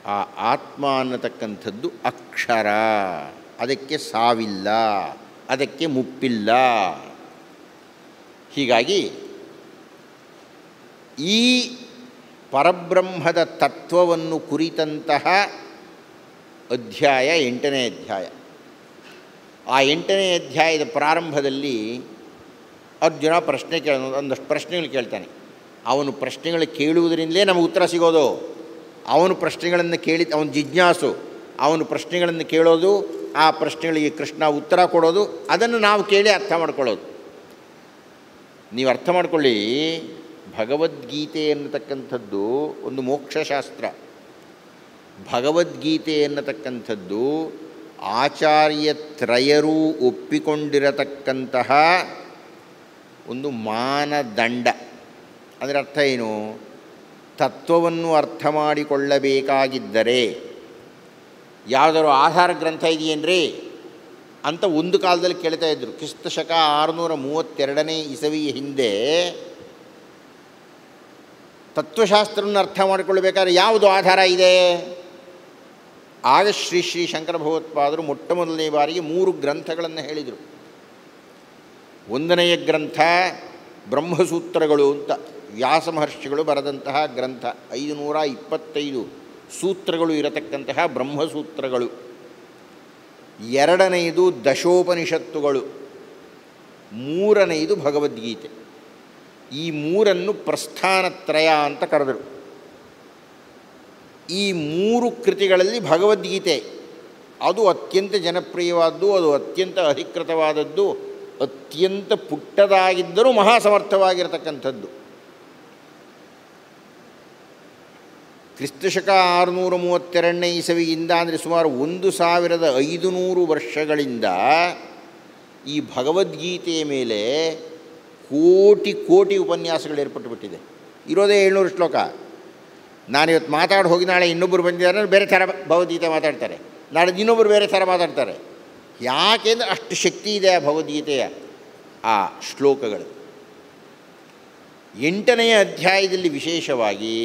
ಆ ಆತ್ಮ ಅನ್ನತಕ್ಕಂಥದ್ದು ಅಕ್ಷರ, ಅದಕ್ಕೆ ಸಾವಿಲ್ಲ, ಅದಕ್ಕೆ ಮುಪ್ಪಿಲ್ಲ. ಹೀಗಾಗಿ ಈ ಪರಬ್ರಹ್ಮದ ತತ್ವವನ್ನು ಕುರಿತಂತಹ ಅಧ್ಯಾಯ 8ನೇ ಅಧ್ಯಾಯ. ಆ 8ನೇ ಅಧ್ಯಾಯದ ಪ್ರಾರಂಭದಲ್ಲಿ ಅರ್ಜುನ ಪ್ರಶ್ನೆ ಒಂದಷ್ಟು ಪ್ರಶ್ನೆಗಳು ಕೇಳ್ತಾನೆ. ಅವನು ಪ್ರಶ್ನೆಗಳು ಕೇಳುವುದರಿಂದಲೇ ನಮಗೆ ಉತ್ತರ ಸಿಗೋದು. ಅವನು ಪ್ರಶ್ನೆಗಳನ್ನು ಕೇಳಿ, ಅವನು ಜಿಜ್ಞಾಸು, ಅವನು ಪ್ರಶ್ನೆಗಳನ್ನು ಕೇಳೋದು, ಆ ಪ್ರಶ್ನೆಗಳಿಗೆ ಕೃಷ್ಣ ಉತ್ತರ ಕೊಡೋದು, ಅದನ್ನು ನಾವು ಕೇಳಿ ಅರ್ಥ ಮಾಡ್ಕೊಳ್ಳೋದು. ನೀವು ಅರ್ಥ ಮಾಡ್ಕೊಳ್ಳಿ, ಭಗವದ್ಗೀತೆ ಎನ್ನತಕ್ಕಂಥದ್ದು ಒಂದು ಮೋಕ್ಷಶಾಸ್ತ್ರ. ಭಗವದ್ಗೀತೆ ಎನ್ನತಕ್ಕಂಥದ್ದು ಆಚಾರ್ಯತ್ರಯರೂ ಒಪ್ಪಿಕೊಂಡಿರತಕ್ಕಂತಹ ಒಂದು ಮಾನದಂಡ. ಅದರ ಅರ್ಥ ಏನು? ತತ್ವವನ್ನು ಅರ್ಥ ಮಾಡಿಕೊಳ್ಳಬೇಕಾಗಿದ್ದರೆ ಯಾವುದಾದ್ರು ಆಧಾರ ಗ್ರಂಥ ಇದೆಯೇನ್ರಿ ಅಂತ ಒಂದು ಕಾಲದಲ್ಲಿ ಕೇಳ್ತಾ ಇದ್ದರು. ಕ್ರಿಸ್ತ ಶಕ 632ನೇ ಇಸವಿಯ ಹಿಂದೆ ತತ್ವಶಾಸ್ತ್ರವನ್ನು ಅರ್ಥ ಮಾಡಿಕೊಳ್ಳಬೇಕಾದ್ರೆ ಯಾವುದು ಆಧಾರ ಇದೆ? ಆಗ ಶ್ರೀ ಶ್ರೀ ಶಂಕರ ಭಗವತ್ಪಾದರು ಮೊಟ್ಟ ಮೊದಲನೇ ಬಾರಿಗೆ 3 ಗ್ರಂಥಗಳನ್ನು ಹೇಳಿದರು. 1ನೆಯ ಗ್ರಂಥ ಬ್ರಹ್ಮಸೂತ್ರಗಳು ಅಂತ ವ್ಯಾಸ ಮಹರ್ಷಿಗಳು ಬರೆದಂತಹ ಗ್ರಂಥ, 525 ಸೂತ್ರಗಳು ಇರತಕ್ಕಂತಹ ಬ್ರಹ್ಮಸೂತ್ರಗಳು. 2ನೆಯದು ದಶೋಪನಿಷತ್ತುಗಳು, 3ನೆಯದು ಭಗವದ್ಗೀತೆ. ಈ 3ನ್ನು ಪ್ರಸ್ಥಾನತ್ರಯ ಅಂತ ಕರೆದರು. ಈ 3 ಕೃತಿಗಳಲ್ಲಿ ಭಗವದ್ಗೀತೆ ಅದು ಅತ್ಯಂತ ಜನಪ್ರಿಯವಾದ್ದು, ಅದು ಅತ್ಯಂತ ಅಧಿಕೃತವಾದದ್ದು, ಅತ್ಯಂತ ಪುಟ್ಟದಾಗಿದ್ದರೂ ಮಹಾಸಮರ್ಥವಾಗಿರತಕ್ಕಂಥದ್ದು. ಕ್ರಿಸ್ತಶಕ 632ನೇ ಇಸವಿಯಿಂದ ಅಂದರೆ ಸುಮಾರು 1500 ವರ್ಷಗಳಿಂದ ಈ ಭಗವದ್ಗೀತೆಯ ಮೇಲೆ ಕೋಟಿ ಕೋಟಿ ಉಪನ್ಯಾಸಗಳು ಏರ್ಪಟ್ಟುಬಿಟ್ಟಿದೆ. ಇರೋದೇ 700 ಶ್ಲೋಕ. ನಾನಿವತ್ತು ಮಾತಾಡಿ ಹೋಗಿ ನಾಳೆ ಇನ್ನೊಬ್ಬರು ಬಂದಿದ್ದಾರೆ, ಬೇರೆ ಥರ ಭಗವದ್ಗೀತೆ ಮಾತಾಡ್ತಾರೆ, ನಾಳೆ ಇನ್ನೊಬ್ಬರು ಬೇರೆ ಥರ ಮಾತಾಡ್ತಾರೆ. ಯಾಕೆಂದರೆ ಅಷ್ಟು ಶಕ್ತಿ ಇದೆ ಆ ಭಗವದ್ಗೀತೆಯ ಆ ಶ್ಲೋಕಗಳು. 8ನೆಯ ಅಧ್ಯಾಯದಲ್ಲಿ ವಿಶೇಷವಾಗಿ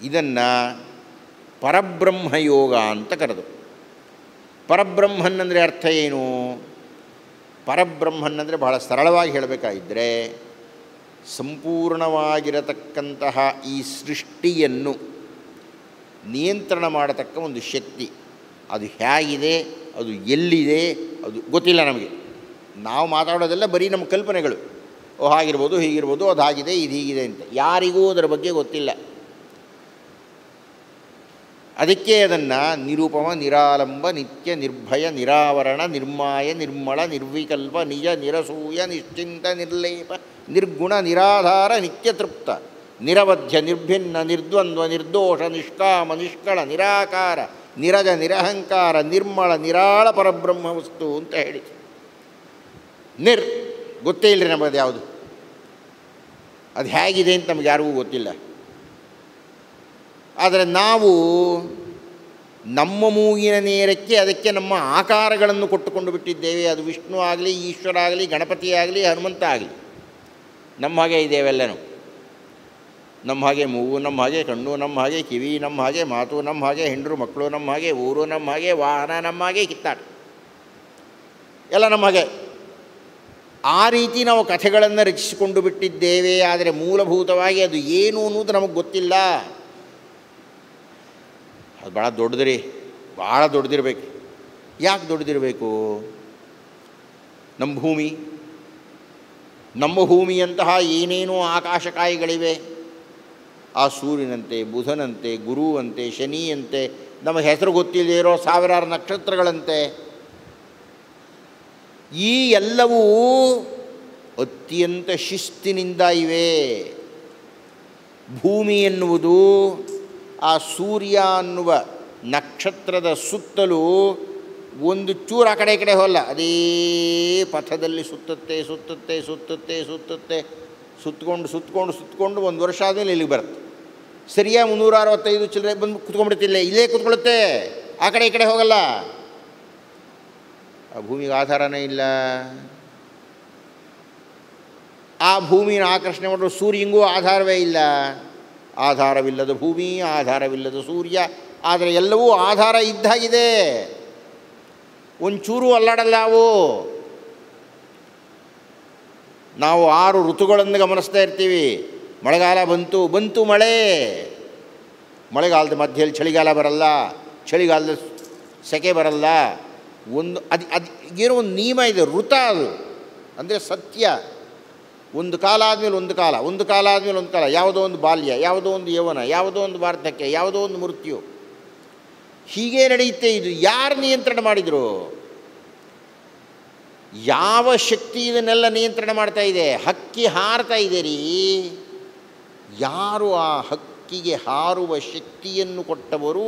ಇದನ್ನು ಪರಬ್ರಹ್ಮಯೋಗ ಅಂತ ಕರೆದು. ಪರಬ್ರಹ್ಮನ್ ಅಂದರೆ ಅರ್ಥ ಏನು? ಪರಬ್ರಹ್ಮನ್ ಅಂದರೆ ಬಹಳ ಸರಳವಾಗಿ ಹೇಳಬೇಕಾಗಿದ್ದರೆ, ಸಂಪೂರ್ಣವಾಗಿರತಕ್ಕಂತಹ ಈ ಸೃಷ್ಟಿಯನ್ನು ನಿಯಂತ್ರಣ ಮಾಡತಕ್ಕ ಒಂದು ಶಕ್ತಿ. ಅದು ಹೇಗಿದೆ, ಅದು ಎಲ್ಲಿದೆ, ಅದು ಗೊತ್ತಿಲ್ಲ ನಮಗೆ. ನಾವು ಮಾತಾಡೋದೆಲ್ಲ ಬರೀ ನಮ್ಮ ಕಲ್ಪನೆಗಳು. ಓ ಹಾಗಿರ್ಬೋದು, ಹೀಗಿರ್ಬೋದು, ಅದು ಹಾಗಿದೆ, ಇದು ಹೀಗಿದೆ ಅಂತ. ಯಾರಿಗೂ ಅದರ ಬಗ್ಗೆ ಗೊತ್ತಿಲ್ಲ. ಅದಕ್ಕೆ ಅದನ್ನು ನಿರೂಪಮ, ನಿರಾಲಂಬ, ನಿತ್ಯ, ನಿರ್ಭಯ, ನಿರಾವರಣ, ನಿರ್ಮಾಯ, ನಿರ್ಮಳ, ನಿರ್ವಿಕಲ್ಪ, ನಿಜ, ನಿರಸೂಯ, ನಿಶ್ಚಿಂತ, ನಿರ್ಲೇಪ, ನಿರ್ಗುಣ, ನಿರಾಧಾರ, ನಿತ್ಯತೃಪ್ತ, ನಿರವಧ್ಯ, ನಿರ್ಭಿನ್ನ, ನಿರ್ದ್ವಂದ್ವ, ನಿರ್ದೋಷ, ನಿಷ್ಕಾಮ, ನಿಷ್ಕಳ, ನಿರಾಕಾರ, ನಿರಜ, ನಿರಹಂಕಾರ, ನಿರ್ಮಳ, ನಿರಾಳ ಪರಬ್ರಹ್ಮ ವಸ್ತು ಅಂತ ಹೇಳಿ. ಗೊತ್ತೇ ಇಲ್ಲರಿ ನಮಗೆ ಯಾವುದು, ಅದು ಹೇಗಿದೆ ಅಂತ ನಮ್ಗೆ ಯಾರಿಗೂ ಗೊತ್ತಿಲ್ಲ. ಆದರೆ ನಾವು ನಮ್ಮ ಮೂಗಿನ ನೇರಕ್ಕೆ ಅದಕ್ಕೆ ನಮ್ಮ ಆಕಾರಗಳನ್ನು ಕೊಟ್ಟುಕೊಂಡು ಬಿಟ್ಟಿದ್ದೇವೆ. ಅದು ವಿಷ್ಣು ಆಗಲಿ, ಈಶ್ವರ ಆಗಲಿ, ಗಣಪತಿ ಆಗಲಿ, ಹನುಮಂತ ಆಗಲಿ, ನಮ್ಮ ಹಾಗೆ ಇದ್ದೇವೆಲ್ಲನೂ. ನಮ್ಮ ಹಾಗೆ ಮೂಗು, ನಮ್ಮ ಹಾಗೆ ಕಣ್ಣು, ನಮ್ಮ ಹಾಗೆ ಕಿವಿ, ನಮ್ಮ ಹಾಗೆ ಮಾತು, ನಮ್ಮ ಹಾಗೆ ಹೆಂಡರು ಮಕ್ಕಳು, ನಮ್ಮ ಹಾಗೆ ಊರು, ನಮ್ಮ ಹಾಗೆ ವಾಹನ, ನಮ್ಮ ಹಾಗೆ ಕಿತ್ತಾಟ, ಎಲ್ಲ ನಮ್ಮ ಹಾಗೆ. ಆ ರೀತಿ ನಾವು ಕಥೆಗಳನ್ನು ರಚಿಸಿಕೊಂಡು ಬಿಟ್ಟಿದ್ದೇವೆ. ಆದರೆ ಮೂಲಭೂತವಾಗಿ ಅದು ಏನು ಅನ್ನೋದು ನಮಗೆ ಗೊತ್ತಿಲ್ಲ. ಅದು ಭಾಳ ದೊಡ್ಡದ್ರಿ, ಭಾಳ ದೊಡ್ಡದಿರಬೇಕು. ಯಾಕೆ ದೊಡ್ಡದಿರಬೇಕು? ನಮ್ಮ ಭೂಮಿಯಂತಹ ಏನೇನೋ ಆಕಾಶಕಾಯಿಗಳಿವೆ. ಆ ಸೂರ್ಯನಂತೆ, ಬುಧನಂತೆ, ಗುರುವಂತೆ, ಶನಿಯಂತೆ, ನಮ್ಮ ಹೆಸರು ಗೊತ್ತಿಲ್ಲದೆ ಇರೋ ಸಾವಿರಾರು ನಕ್ಷತ್ರಗಳಂತೆ. ಈ ಎಲ್ಲವೂ ಅತ್ಯಂತ ಶಿಸ್ತಿನಿಂದ ಇವೆ. ಭೂಮಿ ಎನ್ನುವುದು ಆ ಸೂರ್ಯ ಅನ್ನುವ ನಕ್ಷತ್ರದ ಸುತ್ತಲೂ ಒಂದು ಚೂರು ಆ ಕಡೆ ಈ ಕಡೆ ಹೋಗಲ್ಲ, ಅದೇ ಪಥದಲ್ಲಿ ಸುತ್ತುತ್ತೆ ಸುತ್ತುತ್ತೆ ಸುತ್ತುತ್ತೆ ಸುತ್ತುತ್ತೆ, ಸುತ್ತಕೊಂಡು ಸುತ್ತಕೊಂಡು ಸುತ್ತಕೊಂಡು ಒಂದು ವರ್ಷ ಆದಮೇಲೆ ಇಲ್ಲಿಗೆ ಬರುತ್ತೆ. ಸರಿಯಾಗಿ 365 ಚಿಲ್ಲರೆ ಬಂದು ಕುತ್ಕೊಂಡ್ಬಿಡ್ತಿಲ್ಲ, ಇಲ್ಲೇ ಕೂತ್ಕೊಳ್ಳುತ್ತೆ, ಆ ಕಡೆ ಈ ಕಡೆ ಹೋಗಲ್ಲ. ಆ ಭೂಮಿಗೆ ಆಧಾರನೇ ಇಲ್ಲ. ಆ ಭೂಮಿನ ಆಕರ್ಷಣೆ ಮಾಡೋ ಸೂರ್ಯಂಗೂ ಆಧಾರವೇ ಇಲ್ಲ. ಆಧಾರವಿಲ್ಲದ ಭೂಮಿ, ಆಧಾರವಿಲ್ಲದ ಸೂರ್ಯ, ಆದರೆ ಎಲ್ಲವೂ ಆಧಾರ ಇದ್ದಾಗಿದೆ. ಒಂಚೂರು ಅಲ್ಲಾಡಲ್ಲ ಅವು. ನಾವು 6 ಋತುಗಳನ್ನು ಗಮನಿಸ್ತಾ ಇರ್ತೀವಿ. ಮಳೆಗಾಲ ಬಂತು ಮಳೆ. ಮಳೆಗಾಲದ ಮಧ್ಯದಲ್ಲಿ ಚಳಿಗಾಲ ಬರಲ್ಲ, ಚಳಿಗಾಲದ ಸೆಕೆ ಬರಲ್ಲ. ಅದು ಏನೋ ಒಂದು ನಿಯಮ ಇದೆ, ಋತ ಅದು ಅಂದರೆ ಸತ್ಯ. ಒಂದು ಕಾಲ ಆದಮೇಲೆ ಒಂದು ಕಾಲ, ಒಂದು ಕಾಲ ಆದಮೇಲೆ ಒಂದು ಕಾಲ. ಯಾವುದೋ ಒಂದು ಬಾಲ್ಯ, ಯಾವುದೋ ಒಂದು ಯೌವನ, ಯಾವುದೋ ಒಂದು ವಾರ್ಧಕ್ಯ, ಯಾವುದೋ ಒಂದು ಮೃತ್ಯು, ಹೀಗೆ ನಡೆಯುತ್ತೆ. ಇದು ಯಾರು ನಿಯಂತ್ರಣ ಮಾಡಿದರು? ಯಾವ ಶಕ್ತಿ ಇದನ್ನೆಲ್ಲ ನಿಯಂತ್ರಣ ಮಾಡ್ತಾ ಇದೆ? ಹಕ್ಕಿ ಹಾರ್ತಾ ಇದೆ ರೀ. ಯಾರು ಆ ಹಕ್ಕಿಗೆ ಹಾರುವ ಶಕ್ತಿಯನ್ನು ಕೊಟ್ಟವರು?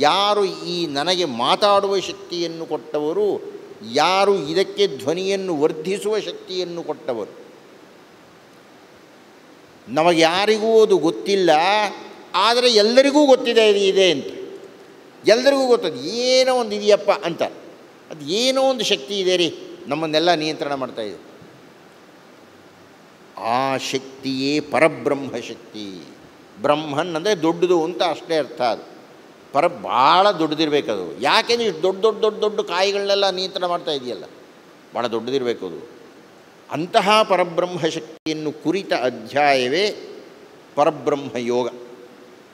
ಯಾರು ಈ ನನಗೆ ಮಾತಾಡುವ ಶಕ್ತಿಯನ್ನು ಕೊಟ್ಟವರು? ಯಾರು ಇದಕ್ಕೆ ಧ್ವನಿಯನ್ನು ವರ್ಧಿಸುವ ಶಕ್ತಿಯನ್ನು ಕೊಟ್ಟವರು? ನಮಗೆ ಯಾರಿಗೂ ಅದು ಗೊತ್ತಿಲ್ಲ, ಆದರೆ ಎಲ್ಲರಿಗೂ ಗೊತ್ತಿದೆ ಇದು ಇದೆ ಅಂತ. ಎಲ್ಲರಿಗೂ ಗೊತ್ತದು ಏನೋ ಒಂದು ಇದೆಯಪ್ಪ ಅಂತ. ಅದು ಏನೋ ಒಂದು ಶಕ್ತಿ ಇದೆ ರೀ, ನಮ್ಮನ್ನೆಲ್ಲ ನಿಯಂತ್ರಣ ಮಾಡ್ತಾಯಿದೆ. ಆ ಶಕ್ತಿಯೇ ಪರಬ್ರಹ್ಮ ಶಕ್ತಿ. ಬ್ರಹ್ಮನ್ ಅಂದರೆ ದೊಡ್ಡದು ಅಂತ ಅಷ್ಟೇ ಅರ್ಥ. ಅದು ಭಾಳ ದೊಡ್ಡದಿರಬೇಕದು. ಯಾಕೆಂದರೆ ಇಷ್ಟು ದೊಡ್ಡ ದೊಡ್ಡ ದೊಡ್ಡ ದೊಡ್ಡ ಕಾಯಿಗಳನ್ನೆಲ್ಲ ನಿಯಂತ್ರಣ ಮಾಡ್ತಾ ಇದೆಯಲ್ಲ, ಭಾಳ ದೊಡ್ಡದಿರಬೇಕು ಅದು. ಅಂತಹ ಪರಬ್ರಹ್ಮ ಶಕ್ತಿಯನ್ನು ಕುರಿತ ಅಧ್ಯಾಯವೇ ಪರಬ್ರಹ್ಮ ಯೋಗ.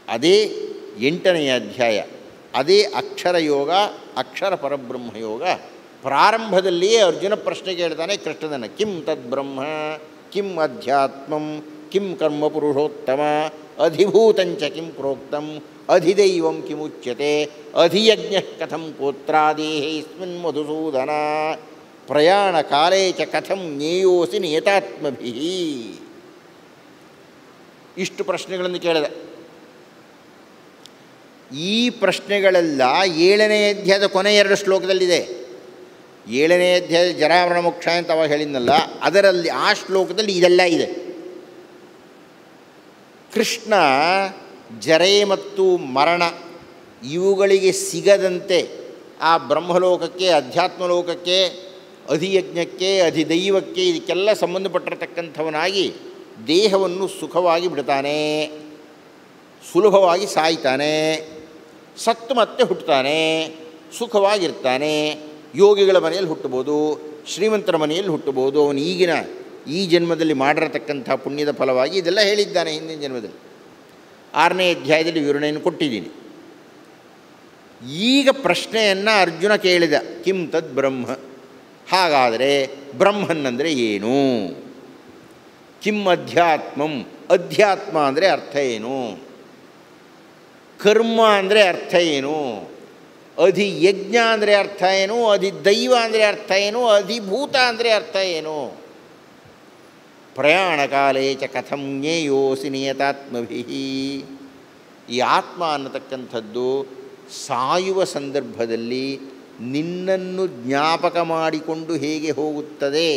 ಅದೇ 8ನೆಯ ಅಧ್ಯಾಯ. ಅದೇ ಅಕ್ಷರ ಯೋಗ, ಅಕ್ಷರ ಪರಬ್ರಹ್ಮ ಯೋಗ. ಪ್ರಾರಂಭದಲ್ಲಿಯೇ ಅರ್ಜುನ ಪ್ರಶ್ನೆ ಕೇಳ್ತಾನೆ ಕೃಷ್ಣನನ್ನು, ಕಿಂ ತದ್ಬ್ರಹ್ಮ, ಕಿಂ ಅಧ್ಯಾತ್ಮಂ, ಕಿಂ ಕರ್ಮ ಪುರುಷೋತ್ತಮ, ಅಧಿಭೂತಂಚ ಕಿಂ ಪ್ರೋಕ್ತಂ, ಅಧಿದೈವಂ ಕಿಮುಚ್ಯತೆ, ಅಧಿಯಜ್ಞ ಕಥಂ ಕೋತ್ರಾದೇಹೇಸ್ಮಿನ್ ಮಧುಸೂದನ, ಪ್ರಯಾಣ ಕಾಲೇ ಚ ಕಥಂ ಜ್ಞೇಯೋಸಿ ನಿಯತಾತ್ಮಭಿಃ. ಇಷ್ಟು ಪ್ರಶ್ನೆಗಳನ್ನು ಕೇಳಿದೆ. ಈ ಪ್ರಶ್ನೆಗಳೆಲ್ಲ 7ನೇ ಅಧ್ಯಾಯದ ಕೊನೆ 2 ಶ್ಲೋಕದಲ್ಲಿದೆ. 7ನೇ ಅಧ್ಯಾಯದ ಜರಾಮರಣ ಮೋಕ್ಷ ಅಂತ ಅವಾಗ ಹೇಳಿದ್ನಲ್ಲ, ಅದರಲ್ಲಿ ಆ ಶ್ಲೋಕದಲ್ಲಿ ಇದೆಲ್ಲ ಇದೆ. ಕೃಷ್ಣ ಜರೆ ಮತ್ತು ಮರಣ ಇವುಗಳಿಗೆ ಸಿಗದಂತೆ ಆ ಬ್ರಹ್ಮಲೋಕಕ್ಕೆ, ಅಧ್ಯಾತ್ಮಲೋಕಕ್ಕೆ, ಅಧಿಯಜ್ಞಕ್ಕೆ, ಅಧಿದೈವಕ್ಕೆ, ಇದಕ್ಕೆಲ್ಲ ಸಂಬಂಧಪಟ್ಟಿರತಕ್ಕಂಥವನಾಗಿ ದೇಹವನ್ನು ಸುಖವಾಗಿ ಬಿಡ್ತಾನೆ, ಸುಲಭವಾಗಿ ಸಾಯ್ತಾನೆ, ಸತ್ತು ಮತ್ತೆ ಹುಟ್ಟುತ್ತಾನೆ, ಸುಖವಾಗಿರ್ತಾನೆ. ಯೋಗಿಗಳ ಮನೆಯಲ್ಲಿ ಹುಟ್ಟಬೋದು, ಶ್ರೀಮಂತರ ಮನೆಯಲ್ಲಿ ಹುಟ್ಟಬೋದು. ಅವನು ಈ ಜನ್ಮದಲ್ಲಿ ಮಾಡಿರತಕ್ಕಂಥ ಪುಣ್ಯದ ಫಲವಾಗಿ ಇದೆಲ್ಲ ಹೇಳಿದ್ದಾನೆ ಹಿಂದಿನ ಜನ್ಮದಲ್ಲಿ. 6ನೇ ಅಧ್ಯಾಯದಲ್ಲಿ ವಿವರಣೆಯನ್ನು ಕೊಟ್ಟಿದ್ದೀನಿ. ಈಗ ಪ್ರಶ್ನೆಯನ್ನು ಅರ್ಜುನ ಕೇಳಿದ, ಕಿಂ ತದ್ ಬ್ರಹ್ಮ, ಹಾಗಾದರೆ ಬ್ರಹ್ಮನ್ನಂದರೆ ಏನು? ಕಿಂ ಅಧ್ಯಾತ್ಮಂ, ಅಧ್ಯಾತ್ಮ ಅಂದರೆ ಅರ್ಥ ಏನು? ಕರ್ಮ ಅಂದರೆ ಅರ್ಥ ಏನು? ಅಧಿಯಜ್ಞ ಅಂದರೆ ಅರ್ಥ ಏನು? ಅಧಿದೈವ ಅಂದರೆ ಅರ್ಥ ಏನು? ಅಧಿಭೂತ ಅಂದರೆ ಅರ್ಥ ಏನು? ಪ್ರಯಾಣ ಕಾಲೇ ಚ ಕಥಂ ಜ್ಞೇಯೋಸಿ ನಿಯತಾತ್ಮಭಿಃ. ಈ ಆತ್ಮ ಅನ್ನತಕ್ಕಂಥದ್ದು ಸಾಯುವ ಸಂದರ್ಭದಲ್ಲಿ ನಿನ್ನನ್ನು ಜ್ಞಾಪಕ ಮಾಡಿಕೊಂಡು ಹೇಗೆ ಹೋಗುತ್ತದೆ?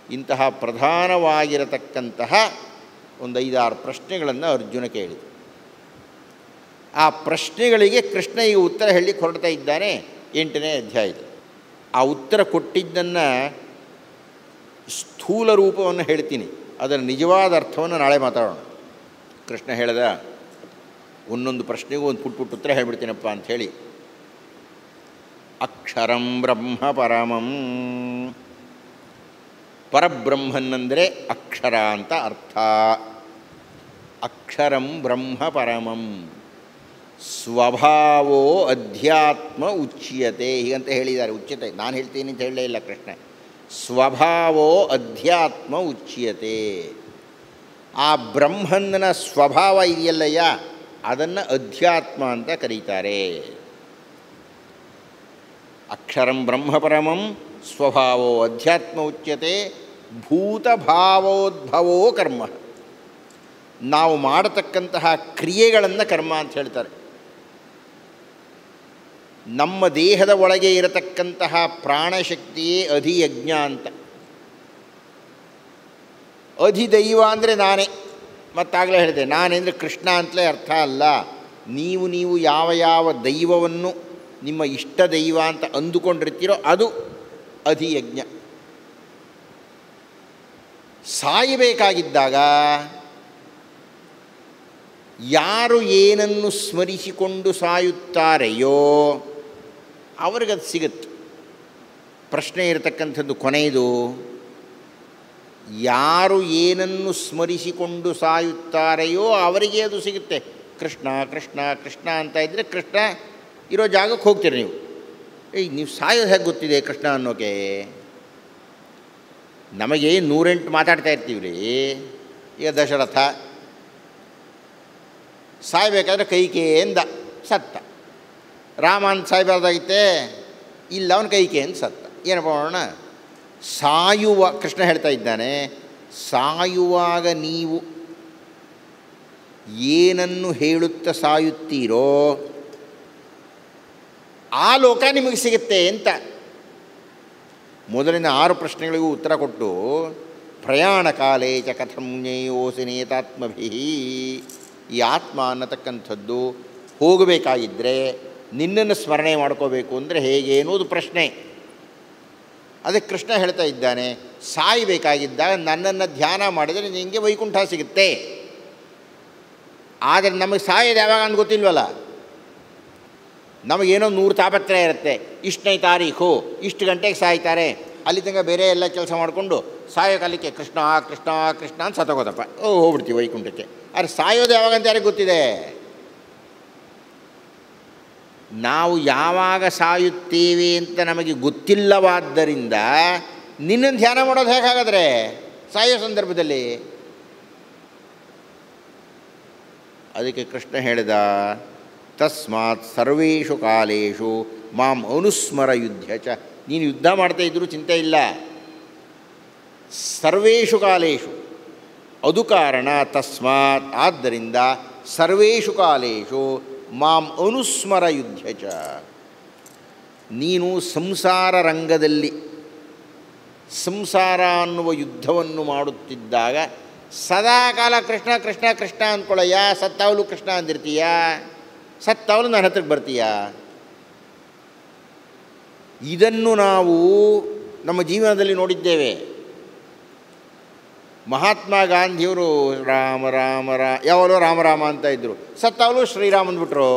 ಇಂತಹ ಪ್ರಧಾನವಾಗಿರತಕ್ಕಂತಹ ಒಂದು 5-6 ಪ್ರಶ್ನೆಗಳನ್ನು ಅರ್ಜುನ ಕೇಳಿದ. ಆ ಪ್ರಶ್ನೆಗಳಿಗೆ ಕೃಷ್ಣ ಈಗ ಉತ್ತರ ಹೇಳಲಿಕ್ಕೆ ಹೊರಡ್ತಾ ಇದ್ದಾನೆ 8ನೇ ಅಧ್ಯಾಯದಲ್ಲಿ. ಆ ಉತ್ತರ ಕೊಟ್ಟಿದ್ದನ್ನು ಸ್ಥೂಲ ರೂಪವನ್ನು ಹೇಳ್ತೀನಿ, ಅದರ ನಿಜವಾದ ಅರ್ಥವನ್ನು ನಾಳೆ ಮಾತಾಡೋಣ. ಕೃಷ್ಣ ಹೇಳ್ದ, ಒಂದೊಂದು ಪ್ರಶ್ನೆಗೂ ಒಂದು ಪುಟ್ಟ ಉತ್ತರ ಹೇಳ್ಬಿಡ್ತೀನಪ್ಪ ಅಂಥೇಳಿ. ಅಕ್ಷರಂ ಬ್ರಹ್ಮ ಪರಮಂ, ಪರಬ್ರಹ್ಮನ್ನಂದರೆ ಅಕ್ಷರ ಅಂತ ಅರ್ಥ. ಅಕ್ಷರಂ ಬ್ರಹ್ಮ ಪರಮಂ ಸ್ವಭಾವೋ ಅಧ್ಯಾತ್ಮ ಉಚ್ಯತೆ, ಹೀಗಂತ ಹೇಳಿದ್ದಾರೆ. ಉಚ್ಯತೆ ನಾನು ಹೇಳ್ತೀನಿ ಅಂತ ಹೇಳಲೇ ಇಲ್ಲ ಕೃಷ್ಣ. ಸ್ವಭಾವೋ ಅಧ್ಯಾತ್ಮ ಉಚ್ಯತೆ. ಆ ಬ್ರಹ್ಮನ ಸ್ವಭಾವ ಇದೆಯಲ್ಲಯ್ಯ, ಅದನ್ನು ಅಧ್ಯಾತ್ಮ ಅಂತ ಕರೀತಾರೆ. ಅಕ್ಷರಂ ಬ್ರಹ್ಮಪರಮಂ ಸ್ವಭಾವೋ ಅಧ್ಯಾತ್ಮ ಉಚ್ಯತೆ. ಭೂತಭಾವೋದ್ಭವೋ ಕರ್ಮ. ನಾವು ಮಾಡತಕ್ಕಂತಹ ಕ್ರಿಯೆಗಳನ್ನು ಕರ್ಮ ಅಂತ ಹೇಳ್ತಾರೆ. ನಮ್ಮ ದೇಹದ ಒಳಗೆ ಇರತಕ್ಕಂತಹ ಪ್ರಾಣಶಕ್ತಿಯೇ ಅಧಿಯಜ್ಞ ಅಂತ. ಅಧಿದೈವ ಅಂದರೆ ನಾನೇ. ಮತ್ತಾಗಲೇ ಹೇಳಿದೆ, ನಾನೆಂದರೆ ಕೃಷ್ಣ ಅಂತಲೇ ಅರ್ಥ ಅಲ್ಲ. ನೀವು ಯಾವ ದೈವವನ್ನು ನಿಮ್ಮ ಇಷ್ಟ ದೈವ ಅಂತ ಅಂದುಕೊಂಡಿರ್ತೀರೋ ಅದು ಯಾರು ಏನನ್ನು ಸ್ಮರಿಸಿಕೊಂಡು ಸಾಯುತ್ತಾರೆಯೋ ಅವ್ರಿಗದು ಸಿಗುತ್ತೆ. ಪ್ರಶ್ನೆ ಇರತಕ್ಕಂಥದ್ದು ಕೊನೆಯದು, ಯಾರು ಏನನ್ನು ಸ್ಮರಿಸಿಕೊಂಡು ಸಾಯುತ್ತಾರೆಯೋ ಅವರಿಗೆ ಅದು ಸಿಗುತ್ತೆ. ಕೃಷ್ಣ ಕೃಷ್ಣ ಕೃಷ್ಣ ಅಂತ ಇದ್ದರೆ ಕೃಷ್ಣ ಇರೋ ಜಾಗಕ್ಕೆ ಹೋಗ್ತೀರಿ ನೀವು. ನೀವು ಸಾಯೋದು ಹೇಗೆ ಗೊತ್ತಿದೆ ಕೃಷ್ಣ ಅನ್ನೋಕೆ? ನಮಗೆ 108 ಮಾತಾಡ್ತಾ ಇರ್ತೀವಿ ರೀ. ಈಗ ದಶರಥ ಸಾಯಬೇಕಾದ್ರೆ ಕೈಕೇಯಿಂದ ಸತ್ತ. ರಾಮ ಅಂತ ಸಾಯಬಾರ್ದಾಗಿತ್ತೆ, ಇಲ್ಲ ಅವನು ಕೈಕೇಯಿಂದ ಸತ್ತ. ಏನಪ್ಪ ಮಾಡೋಣ? ಸಾಯುವ ಕೃಷ್ಣ ಹೇಳ್ತಾ ಇದ್ದಾನೆ, ಸಾಯುವಾಗ ನೀವು ಏನನ್ನು ಹೇಳುತ್ತಾ ಸಾಯುತ್ತೀರೋ ಆ ಲೋಕ ನಿಮಗೆ ಸಿಗುತ್ತೆ ಅಂತ. ಮೊದಲಿನ 6 ಪ್ರಶ್ನೆಗಳಿಗೂ ಉತ್ತರ ಕೊಟ್ಟು, ಪ್ರಯಾಣ ಕಾಲೇ ಚ ಕಥಂ ಜ್ಞೇಯೋಸಿ ನೇತಾತ್ಮಭಿ, ಈ ಆತ್ಮ ಅನ್ನತಕ್ಕಂಥದ್ದು ಹೋಗಬೇಕಾಗಿದ್ದರೆ ನಿನ್ನನ್ನು ಸ್ಮರಣೆ ಮಾಡ್ಕೋಬೇಕು ಅಂದರೆ ಹೇಗೆ ಅನ್ನೋದು ಪ್ರಶ್ನೆ. ಅದಕ್ಕೆ ಕೃಷ್ಣ ಹೇಳ್ತಾ ಇದ್ದಾನೆ, ಸಾಯಬೇಕಾಗಿದ್ದಾಗ ನನ್ನನ್ನು ಧ್ಯಾನ ಮಾಡಿದರೆ ನಿನಗೆ ವೈಕುಂಠ ಸಿಗುತ್ತೆ. ಆದರೆ ನಮಗೆ ಸಾಯೋದು ಯಾವಾಗ ಅಂತ ಗೊತ್ತಿಲ್ವಲ್ಲ. ನಮಗೇನೋ 100 ತಾಪತ್ರಯ ಇರುತ್ತೆ. ಇಷ್ಟನೇ ತಾರೀಖು ಇಷ್ಟು ಗಂಟೆಗೆ ಸಾಯ್ತಾರೆ, ಅಲ್ಲಿ ತನಕ ಬೇರೆ ಎಲ್ಲ ಕೆಲಸ ಮಾಡಿಕೊಂಡು ಸಾಯೋ ಕಾಲಕ್ಕೆ ಕೃಷ್ಣ ಕೃಷ್ಣ ಕೃಷ್ಣ ಅಂತ ಸತ್ತೋಗೋದಪ್ಪ, ಹೋಗ್ಬಿಡ್ತೀವಿ ವೈಕುಂಠಕ್ಕೆ. ಆದರೆ ಸಾಯೋದು ಯಾವಾಗಂತ ಯಾರಿಗೆ ಗೊತ್ತಿದೆ? ನಾವು ಯಾವಾಗ ಸಾಯುತ್ತೇವೆ ಅಂತ ನಮಗೆ ಗೊತ್ತಿಲ್ಲವಾದ್ದರಿಂದ ನಿನ್ನನ್ನು ಧ್ಯಾನ ಮಾಡೋದು ಹೇಗಾದರೆ ಸಾಯೋ ಸಂದರ್ಭದಲ್ಲಿ? ಅದಕ್ಕೆ ಕೃಷ್ಣ ಹೇಳಿದ, ತಸ್ಮಾತ್ ಸರ್ವೇಷು ಕಾಲೇಷು ಮಾಂ ಅನುಸ್ಮರ ಯುದ್ಧ ಚ. ನೀನು ಯುದ್ಧ ಮಾಡ್ತಾ ಇದ್ದರೂ ಚಿಂತೆ ಇಲ್ಲ. ಸರ್ವೇಷು ಕಾಲೇಷು ಅದು ಕಾರಣ. ತಸ್ಮಾತ್ ಆದ್ದರಿಂದ ಸರ್ವೇಷು ಕಾಲೇಷು ಮಾಂ ಅನುಸ್ಮರ ಯುದ್ಧ ಚ. ನೀನು ಸಂಸಾರ ರಂಗದಲ್ಲಿ ಸಂಸಾರ ಅನ್ನುವ ಯುದ್ಧವನ್ನು ಮಾಡುತ್ತಿದ್ದಾಗ ಸದಾಕಾಲ ಕೃಷ್ಣ ಕೃಷ್ಣ ಕೃಷ್ಣ ಅಂದ್ಕೊಳ್ಳಯ್ಯ. ಸತ್ತಾವಲು ಕೃಷ್ಣ ಅಂದಿರ್ತೀಯ, ಸತ್ತಾವಲು ನನ್ನ ಹತ್ರಕ್ಕೆ ಬರ್ತೀಯ. ಇದನ್ನು ನಾವು ನಮ್ಮ ಜೀವನದಲ್ಲಿ ನೋಡಿದ್ದೇವೆ. ಮಹಾತ್ಮ ಗಾಂಧಿಯವರು ರಾಮ ರಾಮ ಯಾವಾಗಲೂ ರಾಮ ರಾಮ ಅಂತ ಇದ್ದರು, ಸತ್ತಾವಲು ಶ್ರೀರಾಮ ಅಂದ್ಬಿಟ್ರು.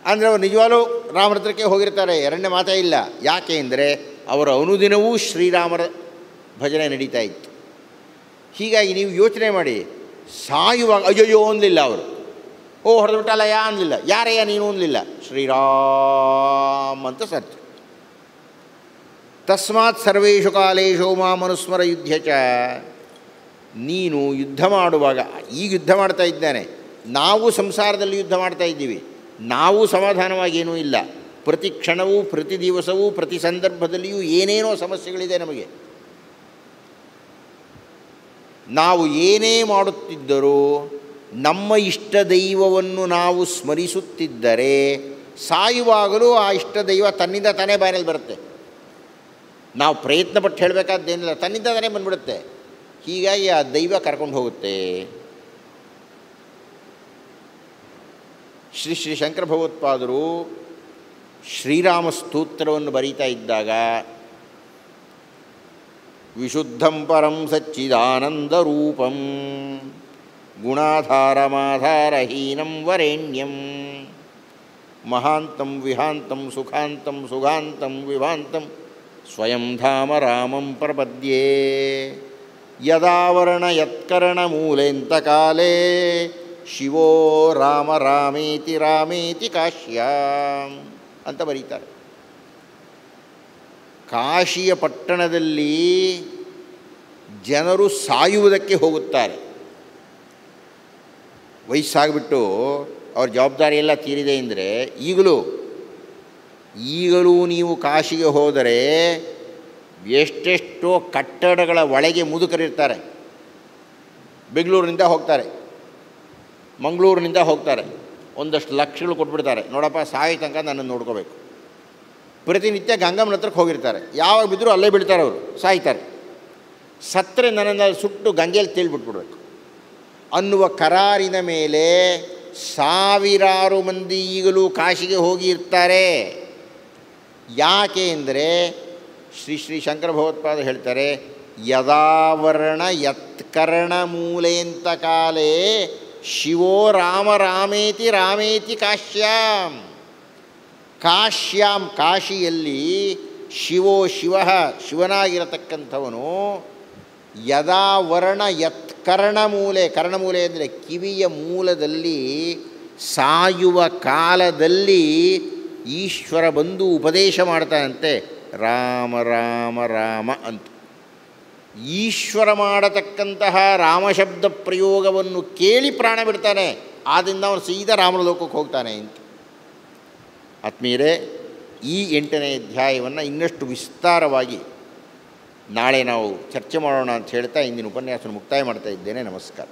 ಅಂದರೆ ಅವರು ನಿಜವಾಗ್ಲೂ ರಾಮರ ಹತ್ರಕ್ಕೆ ಹೋಗಿರ್ತಾರೆ, ಎರಡನೇ ಮಾತೇ ಇಲ್ಲ. ಯಾಕೆ ಅಂದರೆ ಅವರ ಅನುದಿನವೂ ಶ್ರೀರಾಮರ ಭಜನೆ ನಡೀತಾ ಇತ್ತು. ಹೀಗಾಗಿ ನೀವು ಯೋಚನೆ ಮಾಡಿ, ಸಾಯುವಾಗ ಅಯ್ಯಯ್ಯೋ ಅನ್ನಲಿಲ್ಲ ಅವರು, ಹೊಡೆದ್ಬಿಟ್ಟಲ್ಲಯ್ಯ ಅನ್ನಲಿಲ್ಲ, ಯಾರಯ್ಯ ನೀನು ಅನ್ನಲಿಲ್ಲ, ಶ್ರೀರಾಮ್ ಅಂತ ಸತ್ತು. ತಸ್ಮಾತ್ ಸರ್ವೇಷು ಕಾಲೇಷು ಮಾಮನುಸ್ಮರ ಯುದ್ಧ ಚ. ನೀನು ಯುದ್ಧ ಮಾಡುವಾಗ, ಈಗ ಯುದ್ಧ ಮಾಡ್ತಾ ಇದ್ದಾನೆ, ನಾವು ಸಂಸಾರದಲ್ಲಿ ಯುದ್ಧ ಮಾಡ್ತಾ ಇದ್ದೀವಿ. ನಾವು ಸಮಾಧಾನವಾಗಿ ಏನೂ ಇಲ್ಲ. ಪ್ರತಿ ಕ್ಷಣವೂ ಪ್ರತಿ ದಿವಸವೂ ಪ್ರತಿ ಸಂದರ್ಭದಲ್ಲಿಯೂ ಏನೇನೋ ಸಮಸ್ಯೆಗಳಿದೆ ನಮಗೆ. ನಾವು ಏನೇ ಮಾಡುತ್ತಿದ್ದರೂ ನಮ್ಮ ಇಷ್ಟ ದೈವವನ್ನು ನಾವು ಸ್ಮರಿಸುತ್ತಿದ್ದರೆ ಸಾಯುವಾಗಲೂ ಆ ಇಷ್ಟ ದೈವ ತನ್ನಿಂದ ತಾನೇ ಬಾಯಲ್ಲಿ ಬರುತ್ತೆ. ನಾವು ಪ್ರಯತ್ನ ಪಟ್ಟು ಹೇಳಬೇಕಾದ್ದೇನಿಲ್ಲ, ತನ್ನಿಂದ ತಾನೇ ಬಂದುಬಿಡುತ್ತೆ. ಹೀಗಾಗಿ ಆ ದೈವ ಕರ್ಕೊಂಡು ಹೋಗುತ್ತೆ. ಶ್ರೀ ಶ್ರೀ ಶಂಕರ ಭಗವತ್ಪಾದರು ಶ್ರೀರಾಮ ಸ್ತೋತ್ರವನ್ನು ಬರೀತಾ ಇದ್ದಾಗ, ವಿಶುದ್ಧಂ ಪರಂ ಸಚ್ಚಿದಾನಂದರೂಪಂ ಗುಣಾಧಾರಮಾಧಾರಹೀನಂ ವರೇಣ್ಯಂ ಮಹಾಂತಂ ವಿಹಾಂತಂ ಸುಖಾಂತಂ ಸುಖಾಂತಂ ವಿಭಾಂತಂ ಸ್ವಯಂ ಧಾಮ ರಾಮಂ ಪ್ರಪದ್ಯೆ ಯದಾವರಣ ಯತ್ಕರಣ ಮೂಲೆಂತ ಕಾಲೇ ಶಿವೋ ರಾಮ ರಾಮೇತಿ ರಾಮೇತಿ ಕಾಶ್ಯಾಂ ಅಂತ ಬರೀತಾರೆ. ಕಾಶಿಯ ಪಟ್ಟಣದಲ್ಲಿ ಜನರು ಸಾಯುವುದಕ್ಕೆ ಹೋಗುತ್ತಾರೆ. ವಯಸ್ಸಾಗಿಬಿಟ್ಟು ಅವ್ರ ಜವಾಬ್ದಾರಿ ಎಲ್ಲ ತೀರಿದೆ ಅಂದರೆ ಈಗಲೂ ನೀವು ಕಾಶಿಗೆ ಹೋದರೆ ಎಷ್ಟೆಷ್ಟೋ ಕಟ್ಟಡಗಳ ಒಳಗೆ ಮುದುಕರಿರ್ತಾರೆ. ಬೆಂಗಳೂರಿನಿಂದ ಹೋಗ್ತಾರೆ, ಮಂಗಳೂರಿನಿಂದ ಹೋಗ್ತಾರೆ, ಒಂದಷ್ಟು ಲಕ್ಷಗಳು ಕೊಟ್ಬಿಡ್ತಾರೆ, ನೋಡಪ್ಪ ಸಾಯೋ ತನಕ ನನ್ನನ್ನು ನೋಡ್ಕೋಬೇಕು. ಪ್ರತಿನಿತ್ಯ ಗಂಗಮ್ಮನ ಹತ್ರಕ್ಕೆ ಹೋಗಿರ್ತಾರೆ, ಯಾವಾಗ ಬಿದ್ದರೂ ಅಲ್ಲೇ ಬೀಳ್ತಾರೆ, ಅವರು ಸಾಯ್ತಾರೆ. ಸತ್ತರೆ ನನ್ನನ್ನು ಸುಟ್ಟು ಗಂಗೆಯಲ್ಲಿ ತೇಲ್ಬಿಟ್ಬಿಡ್ಬೇಕು ಅನ್ನುವ ಕರಾರಿನ ಮೇಲೆ ಸಾವಿರಾರು ಮಂದಿ ಈಗಲೂ ಕಾಶಿಗೆ ಹೋಗಿರ್ತಾರೆ. ಯಾಕೆ ಅಂದರೆ ಶ್ರೀ ಶ್ರೀ ಶಂಕರ ಭಗವತ್ಪಾದ ಹೇಳ್ತಾರೆ, ಯದಾವರ್ಣ ಯತ್ಕರ್ಣ ಮೂಲೆಂತ ಕಾಲೇ ಶಿವೋ ರಾಮ ರಾಮೇತಿ ರಾಮೇತಿ ಕಾಶ್ಯಾಂ. ಕಾಶ್ಯಾಂ ಕಾಶಿಯಲ್ಲಿ ಶಿವೋ ಶಿವ ಶಿವನಾಗಿರತಕ್ಕಂಥವನು ಯದಾ ವರ್ಣ ಯತ್ ಕರ್ಣಮೂಲೆ, ಕರ್ಣಮೂಲೆ ಅಂದರೆ ಕಿವಿಯ ಮೂಲದಲ್ಲಿ ಸಾಯುವ ಕಾಲದಲ್ಲಿ ಈಶ್ವರ ಬಂದು ಉಪದೇಶ ಮಾಡ್ತಾನಂತೆ ರಾಮ ರಾಮ ರಾಮ ಅಂತ. ಈಶ್ವರ ಮಾಡತಕ್ಕಂತಹ ರಾಮಶಬ್ದ ಪ್ರಯೋಗವನ್ನು ಕೇಳಿ ಪ್ರಾಣ ಬಿಡ್ತಾನೆ. ಆದ್ದರಿಂದ ಅವನು ಸೀದಾ ರಾಮನ ಲೋಕಕ್ಕೆ ಹೋಗ್ತಾನೆ ಅಂತ. ಆತ್ಮೀಯರೇ, ಈ 8ನೇ ಅಧ್ಯಾಯವನ್ನು ಇನ್ನಷ್ಟು ವಿಸ್ತಾರವಾಗಿ ನಾಳೆ ನಾವು ಚರ್ಚೆ ಮಾಡೋಣ ಅಂತ ಹೇಳ್ತಾ ಇಂದಿನ ಉಪನ್ಯಾಸವನ್ನು ಮುಕ್ತಾಯ ಮಾಡ್ತಾ ಇದ್ದೇನೆ. ನಮಸ್ಕಾರ.